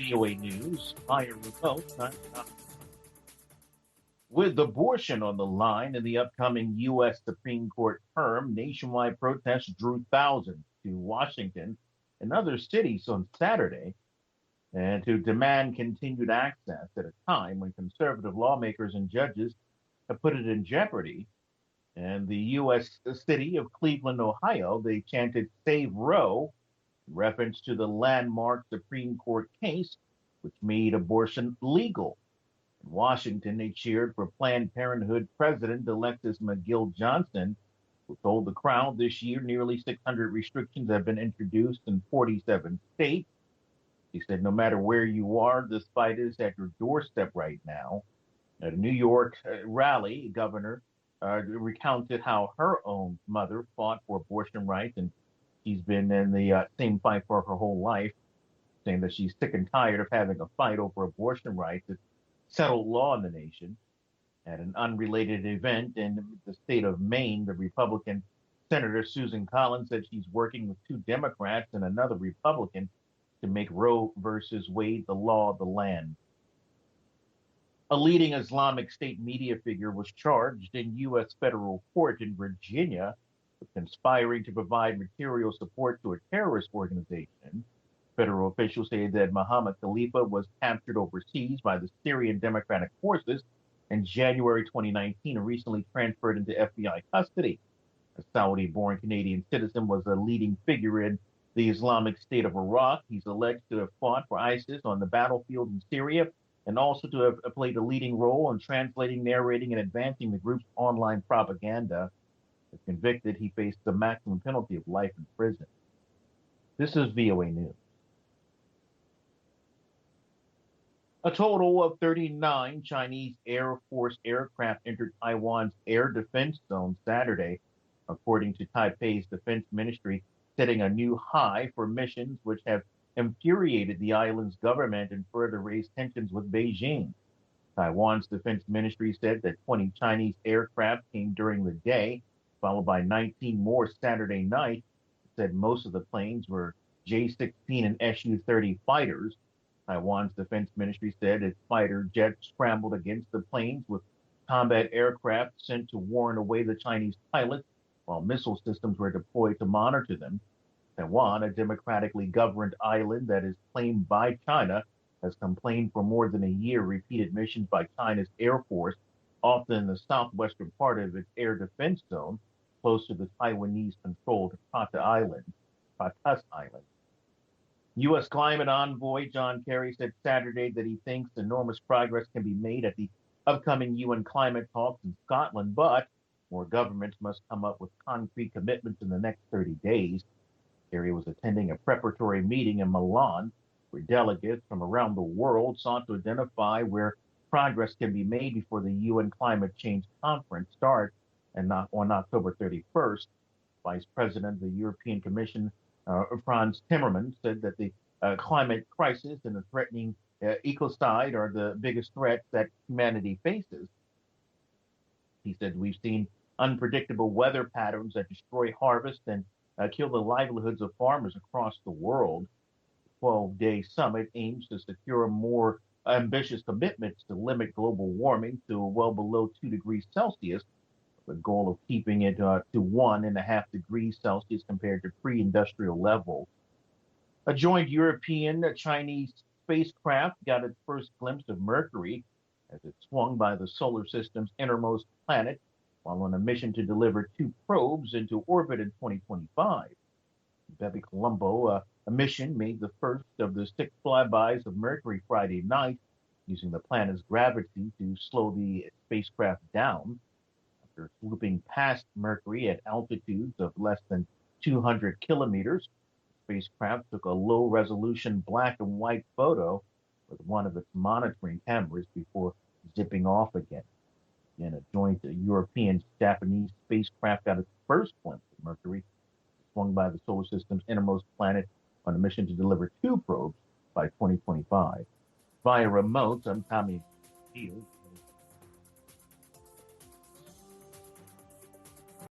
VOA News, via remote. With abortion on the line in the upcoming U.S. Supreme Court term, nationwide protests drew thousands to Washington and other cities on Saturday and to demand continued access at a time when conservative lawmakers and judges have put it in jeopardy. And the U.S. city of Cleveland, Ohio, they chanted "Save Roe" in reference to the landmark Supreme Court case which made abortion legal. In Washington, they cheered for Planned Parenthood President-elect McGill Johnson, who told the crowd this year nearly 600 restrictions have been introduced in 47 states. He said, no matter where you are, this fight is at your doorstep right now. At a New York rally, Governor recounted how her own mother fought for abortion rights, and she's been in the same fight for her whole life, saying that she's sick and tired of having a fight over abortion rights. It's settled law in the nation. At an unrelated event in the state of Maine, the Republican Senator Susan Collins said she's working with two Democrats and another Republican to make Roe versus Wade the law of the land. A leading Islamic State media figure was charged in U.S. federal court in Virginia with conspiring to provide material support to a terrorist organization. Federal officials say that Mohammed Khalifa was captured overseas by the Syrian Democratic Forces in January 2019 and recently transferred into FBI custody. A Saudi-born Canadian citizen was a leading figure in the Islamic State of Iraq. He's alleged to have fought for ISIS on the battlefield in Syria and also to have played a leading role in translating, narrating, and advancing the group's online propaganda. If convicted, he faced the maximum penalty of life in prison. This is VOA News. A total of 39 Chinese Air Force aircraft entered Taiwan's air defense zone Saturday, according to Taipei's defense ministry, setting a new high for missions which have infuriated the island's government and further raised tensions with Beijing. Taiwan's defense ministry said that 20 Chinese aircraft came during the day, followed by 19 more Saturday night. It said most of the planes were J-16 and Su-30 fighters. Taiwan's defense ministry said its fighter jets scrambled against the planes with combat aircraft sent to warn away the Chinese pilots, while missile systems were deployed to monitor them. Taiwan, a democratically governed island that is claimed by China, has complained for more than a year repeated missions by China's Air Force, often in the southwestern part of its air defense zone, close to the Taiwanese-controlled Pratas Island. U.S. climate envoy John Kerry said Saturday that he thinks enormous progress can be made at the upcoming UN climate talks in Scotland, but more governments must come up with concrete commitments in the next 30 days. Kerry was attending a preparatory meeting in Milan where delegates from around the world sought to identify where progress can be made before the UN climate change conference starts on October 31st. Vice President of the European Commission, Frans Timmermans, said that the climate crisis and the threatening ecocide are the biggest threats that humanity faces. He said, we've seen unpredictable weather patterns that destroy harvests and kill the livelihoods of farmers across the world. The 12-day summit aims to secure more ambitious commitments to limit global warming to well below 2 degrees Celsius, the goal of keeping it to 1.5 degrees Celsius compared to pre-industrial levels. A joint European-Chinese spacecraft got its first glimpse of Mercury as it swung by the solar system's innermost planet while on a mission to deliver 2 probes into orbit in 2025. Bepi Colombo, a mission made the first of the 6 flybys of Mercury Friday night, using the planet's gravity to slow the spacecraft down. After swooping past Mercury at altitudes of less than 200 kilometers, the spacecraft took a low-resolution black and white photo with one of its monitoring cameras before zipping off again. And a joint European-Japanese spacecraft got its first glimpse of Mercury, swung by the solar system's innermost planet on a mission to deliver 2 probes by 2025. Via remote, I'm Tommy Field.